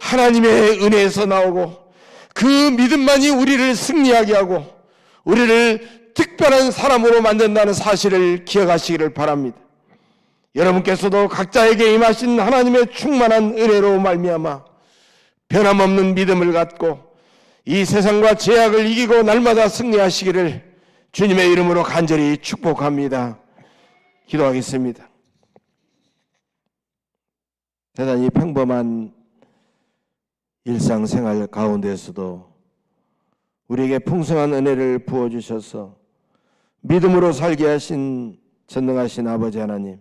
하나님의 은혜에서 나오고 그 믿음만이 우리를 승리하게 하고 우리를 특별한 사람으로 만든다는 사실을 기억하시기를 바랍니다. 여러분께서도 각자에게 임하신 하나님의 충만한 은혜로 말미암아 변함없는 믿음을 갖고 이 세상과 죄악을 이기고 날마다 승리하시기를 주님의 이름으로 간절히 축복합니다. 기도하겠습니다. 대단히 평범한 일상생활 가운데서도 우리에게 풍성한 은혜를 부어주셔서 믿음으로 살게 하신 전능하신 아버지 하나님,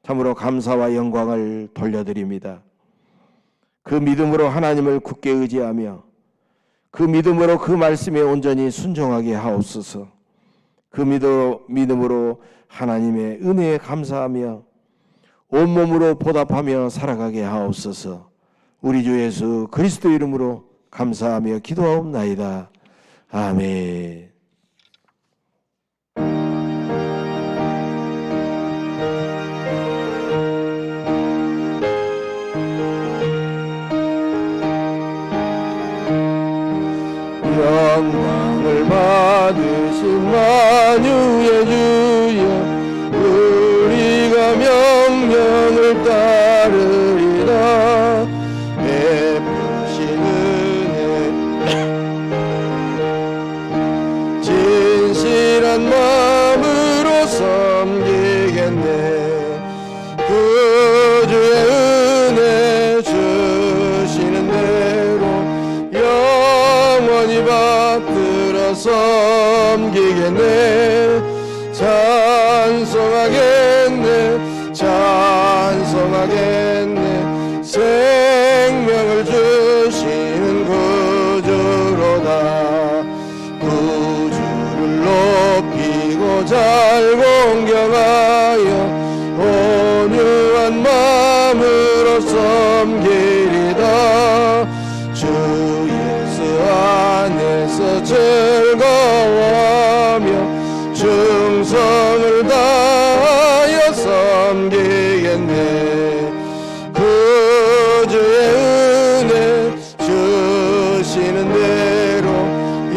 참으로 감사와 영광을 돌려드립니다. 그 믿음으로 하나님을 굳게 의지하며 그 믿음으로 그 말씀에 온전히 순종하게 하옵소서. 그 믿음으로 하나님의 은혜에 감사하며 온몸으로 보답하며 살아가게 하옵소서. 우리 주 예수 그리스도 이름으로 감사하며 기도하옵나이다. 아멘.
영광을 받으신 만유의 주여 우리가 명령을 따르리라. 베푸신 은혜 진실한 마음으로 섬기겠네. 그 주의 은혜 주시는 대로 영원히 받들어 섬기겠네. 찬송하겠네. 찬송하겠네. 생명을 주시는 구주로다. 구주를 높이고 잘 공경하여 온유한 마음으로 섬기리다. 주 예수 안에서 즐거워하며 충성을 다하여 섬기겠네. 그 주의 은혜 주시는 대로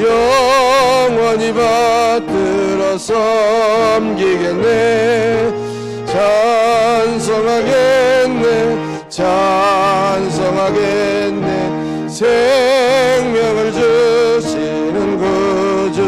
영원히 받들어 섬기겠네. 찬송하겠네. 찬송하겠네. 생명을 주시는 구주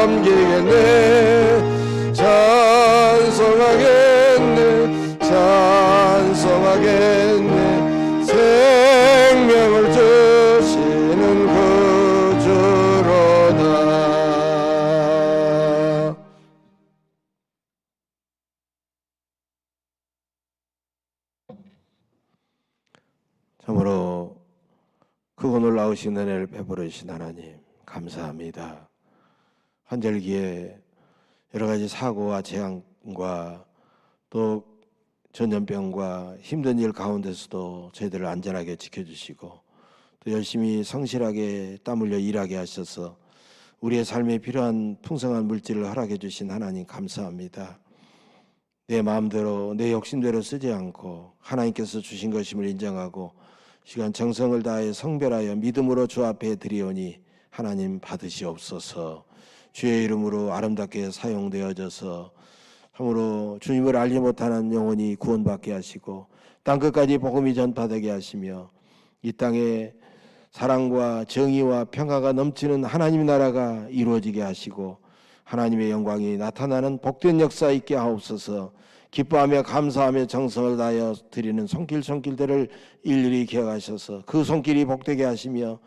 섬기겠네 찬송하겠네 찬송하겠네 생명을 주시는 구주로다.
참으로 크고 놀라우신 은혜를 베풀어 주신 하나님 감사합니다. 환절기에 여러 가지 사고와 재앙과 또 전염병과 힘든 일 가운데서도 저희들을 안전하게 지켜주시고 또 열심히 성실하게 땀 흘려 일하게 하셔서 우리의 삶에 필요한 풍성한 물질을 허락해 주신 하나님 감사합니다. 내 마음대로 내 욕심대로 쓰지 않고 하나님께서 주신 것임을 인정하고 시간 정성을 다해 성별하여 믿음으로 주 앞에 드리오니 하나님 받으시옵소서. 주의 이름으로 아름답게 사용되어져서 참으로 주님을 알지 못하는 영혼이 구원받게 하시고 땅끝까지 복음이 전파되게 하시며 이 땅에 사랑과 정의와 평화가 넘치는 하나님 나라가 이루어지게 하시고 하나님의 영광이 나타나는 복된 역사 있게 하옵소서. 기뻐하며 감사하며 정성을 다하여 드리는 손길들을 일일이 기억하셔서 그 손길이 복되게 하시며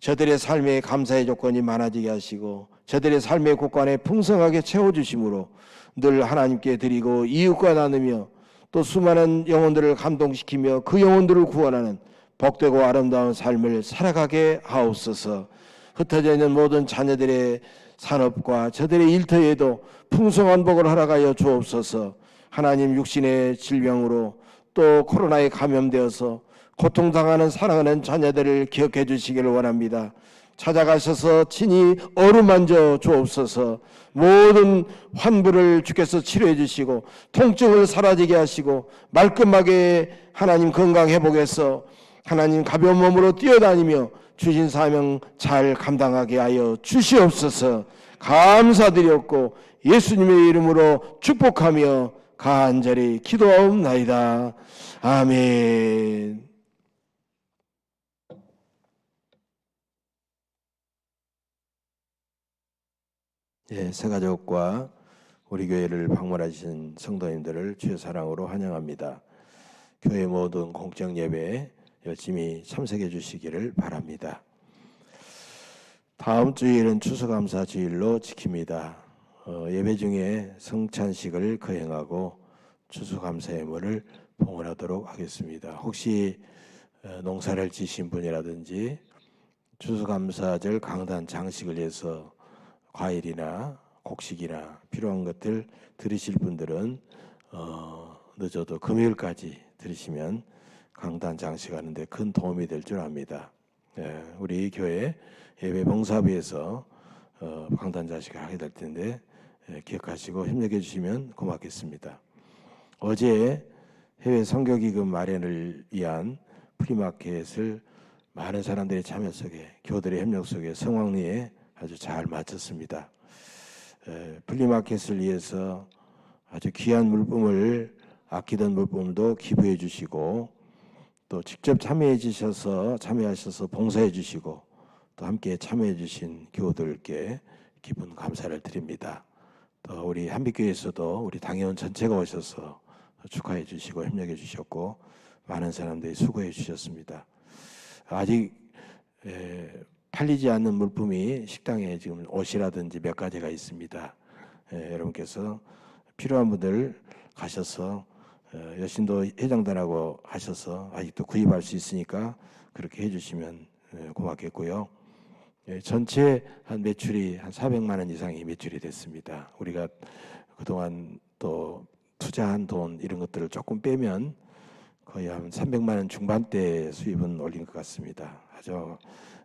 저들의 삶의 감사의 조건이 많아지게 하시고 저들의 삶의 곳간에 풍성하게 채워주심으로 늘 하나님께 드리고 이웃과 나누며 또 수많은 영혼들을 감동시키며 그 영혼들을 구원하는 복되고 아름다운 삶을 살아가게 하옵소서. 흩어져 있는 모든 자녀들의 산업과 저들의 일터에도 풍성한 복을 허락하여 주옵소서. 하나님 육신의 질병으로 또 코로나에 감염되어서 고통당하는 사랑하는 자녀들을 기억해 주시기를 원합니다. 찾아가셔서 친히 어루만져 주옵소서. 모든 환부를 주께서 치료해 주시고 통증을 사라지게 하시고 말끔하게 하나님 건강 회복해서 하나님 가벼운 몸으로 뛰어다니며 주신 사명 잘 감당하게 하여 주시옵소서. 감사드렸고 예수님의 이름으로 축복하며 간절히 기도하옵나이다. 아멘. 예, 새가족과 우리 교회를 방문하신 성도님들을 주의 사랑으로 환영합니다. 교회 모든 공적 예배에 열심히 참석해 주시기를 바랍니다. 다음 주일은 추수감사 주일로 지킵니다. 예배 중에 성찬식을 거행하고 추수감사 예물을 봉헌하도록 하겠습니다. 혹시 농사를 지신 분이라든지 추수감사절 강단 장식을 위해서 과일이나 곡식이나 필요한 것들 드리실 분들은 늦어도 금요일까지 드리시면 강단 장식하는데 큰 도움이 될 줄 압니다. 우리 교회 예배 봉사부에서 강단 장식을 하게 될 텐데 기억하시고 협력해 주시면 고맙겠습니다. 어제 해외 선교기금 마련을 위한 프리마켓을 많은 사람들의 참여 속에 교들의 협력 속에 성황리에 아주 잘 마쳤습니다. 플리마켓을 위해서 아주 귀한 물품을 아끼던 물품도 기부해 주시고 또 직접 참여하셔서 봉사해 주시고 또 함께 참여해 주신 교우들께 깊은 감사를 드립니다. 또 우리 한빛교회에서도 우리 당회원 전체가 오셔서 축하해 주시고 협력해 주셨고 많은 사람들이 수고해 주셨습니다. 아직 팔리지 않는 물품이 식당에 지금 옷이라든지 몇 가지가 있습니다. 여러분께서 필요한 분들 가셔서 여신도 회장단하고 하셔서 아직도 구입할 수 있으니까 그렇게 해주시면 고맙겠고요. 전체 한 매출이 한 400만 원 이상이 매출이 됐습니다. 우리가 그동안 또 투자한 돈 이런 것들을 조금 빼면 거의 한 300만 원 중반대 수입은 올린 것 같습니다. 아주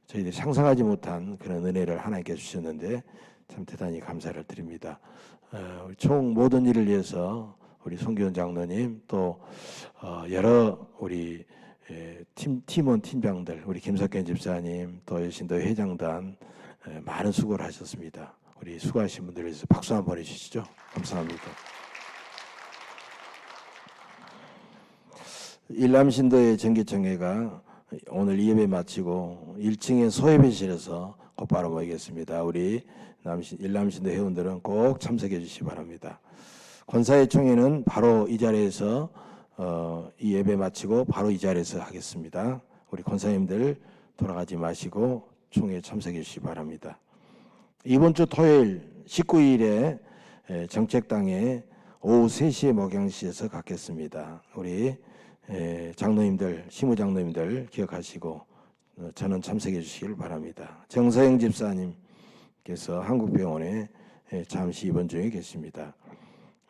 저희들이 상상하지 못한 그런 은혜를 하나님께 주셨는데 참 대단히 감사를 드립니다. 총 모든 일을 위해서 우리 송기훈 장로님 또 여러 우리 팀원 팀장들 우리 김석현 집사님 또 여신도 회장단 많은 수고를 하셨습니다. 우리 수고하신 분들에 대해서 박수 한번 해주시죠. 감사합니다. 일남신도의 정기총회가 오늘 예배 마치고 1층의 소예배실에서 곧바로 모이겠습니다. 우리 일남신도 회원들은 꼭 참석해 주시기 바랍니다. 권사회 총회는 바로 이 자리에서 이 예배 마치고 바로 이 자리에서 하겠습니다. 우리 권사님들 돌아가지 마시고 총회에 참석해 주시기 바랍니다. 이번 주 토요일 19일에 정책당에 오후 3시에 목양시에서 갖겠습니다. 우리 장로님들, 시무장로님들 기억하시고 저는 참석해 주시길 바랍니다. 정서영 집사님께서 한국병원에 잠시 입원 중에 계십니다.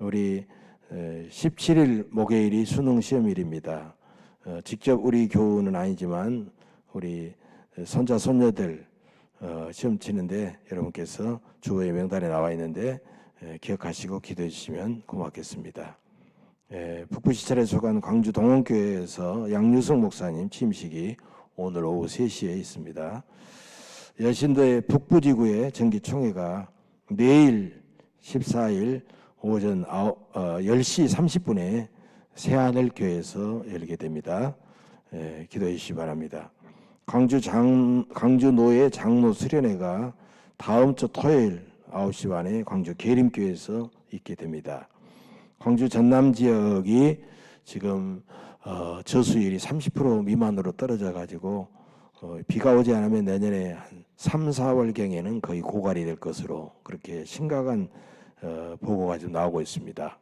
우리 17일 목요일이 수능 시험일입니다. 직접 우리 교우는 아니지만 우리 손자 손녀들 시험 치는데 여러분께서 주보의 명단에 나와 있는데 기억하시고 기도해 주시면 고맙겠습니다. 북부시찰에 속한 광주 동원교회에서 양유성 목사님 취임식이 오늘 오후 3시에 있습니다. 여신도의 북부지구의 정기총회가 내일 14일 오전 10시 30분에 새하늘교회에서 열리게 됩니다. 기도해 주시기 바랍니다. 광주노예 장로 수련회가 다음 주 토요일 9시 반에 광주 계림교회에서 있게 됩니다. 광주 전남 지역이 지금 저수율이 30% 미만으로 떨어져 가지고 비가 오지 않으면 내년에 한 3, 4월경에는 거의 고갈이 될 것으로 그렇게 심각한 보고가 좀 나오고 있습니다.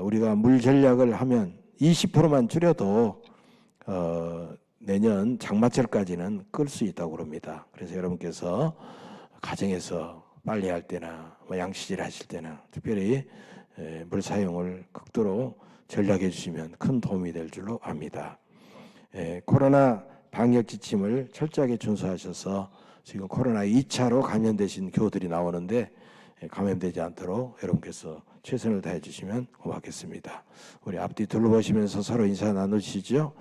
우리가 물 전략을 하면 20%만 줄여도 내년 장마철까지는 끌 수 있다고 그럽니다. 그래서 여러분께서 가정에서 빨래할 때나 양치질 하실 때나 특별히 물 사용을 극도로 전략해 주시면 큰 도움이 될 줄로 압니다. 코로나 방역 지침을 철저하게 준수하셔서 지금 코로나 2차로 감염되신 교우들이 나오는데 감염되지 않도록 여러분께서 최선을 다해 주시면 고맙겠습니다. 우리 앞뒤 둘러보시면서 서로 인사 나누시죠.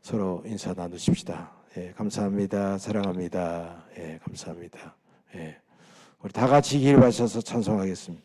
서로 인사 나누십시다. 감사합니다. 사랑합니다. 감사합니다. 우리 다 같이 길 마셔서 찬송하겠습니다.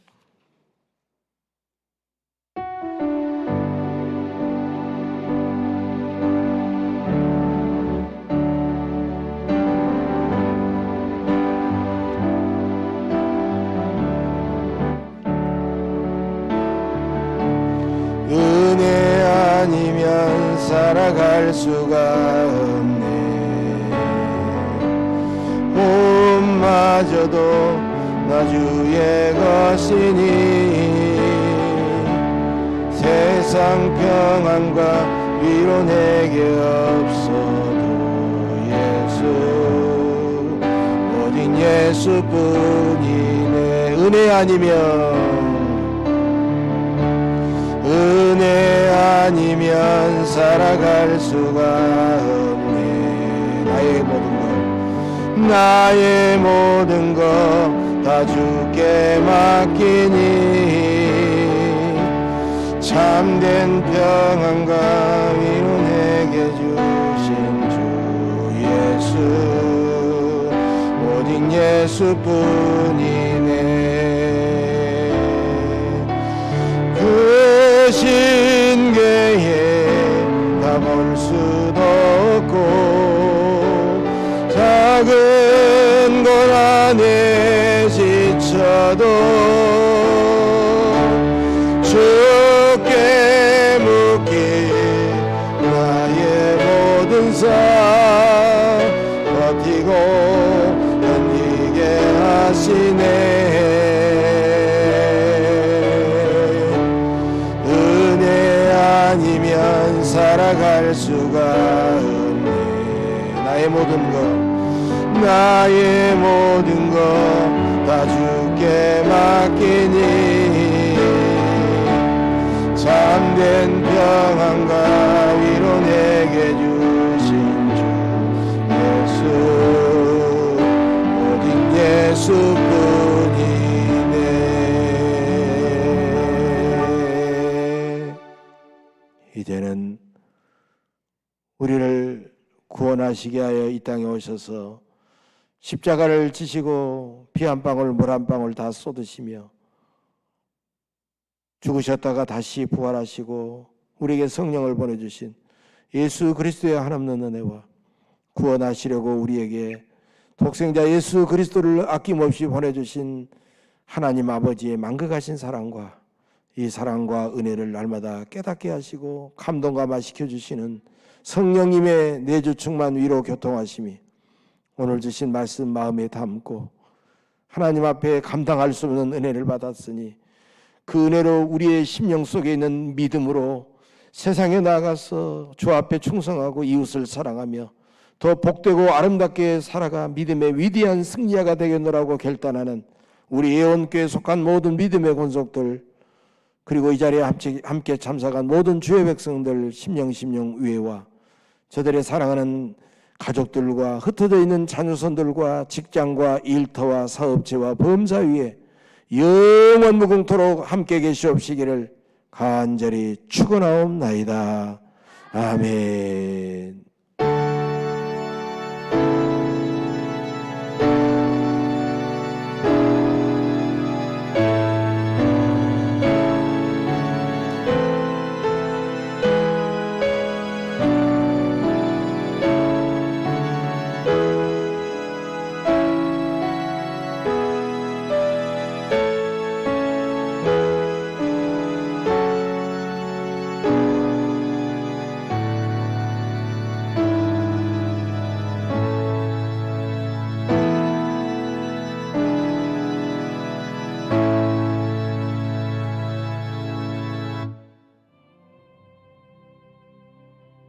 은혜 아니면 살아갈 수가 없네. 몸마저도 나 주의 것이니 세상 평안과 위로 내게 없어도 예수 오직 예수뿐이네. 은혜 아니면 살아갈 수가 없네. 나의 모든 것 다 주께 맡기니 참된 평안과 위로 내게 주신 주 예수 오직 예수뿐이네. 그 신계에 다 볼 수도 없고 작은 곳 안에 지쳐도 주께 묻기 나의 모든 삶 버티고 견디게 하시네. 아니면 살아갈 수가 없네. 나의 모든 것 다 주께 맡기니 참된 평안과 위로 내게 주신 주 예수 오직 예수뿐이네.
이제는 우리를 구원하시게 하여 이 땅에 오셔서 십자가를 지시고 피 한 방울 물 한 방울 다 쏟으시며 죽으셨다가 다시 부활하시고 우리에게 성령을 보내주신 예수 그리스도의 한없는 은혜와 구원하시려고 우리에게 독생자 예수 그리스도를 아낌없이 보내주신 하나님 아버지의 만극하신 사랑과 이 사랑과 은혜를 날마다 깨닫게 하시고 감동감화 시켜주시는 성령님의 내주 충만 위로 교통하심이 오늘 주신 말씀 마음에 담고 하나님 앞에 감당할 수 없는 은혜를 받았으니 그 은혜로 우리의 심령 속에 있는 믿음으로 세상에 나가서 주 앞에 충성하고 이웃을 사랑하며 더 복되고 아름답게 살아가 믿음의 위대한 승리자가 되겠노라고 결단하는 우리 예언교회에 속한 모든 믿음의 권속들 그리고 이 자리에 함께 참석한 모든 주의 백성들 심령 위에와 저들의 사랑하는 가족들과 흩어져 있는 자녀손들과 직장과 일터와 사업체와 범사 위에 영원 무궁토록 함께 계시옵시기를 간절히 축원하옵나이다. 아멘.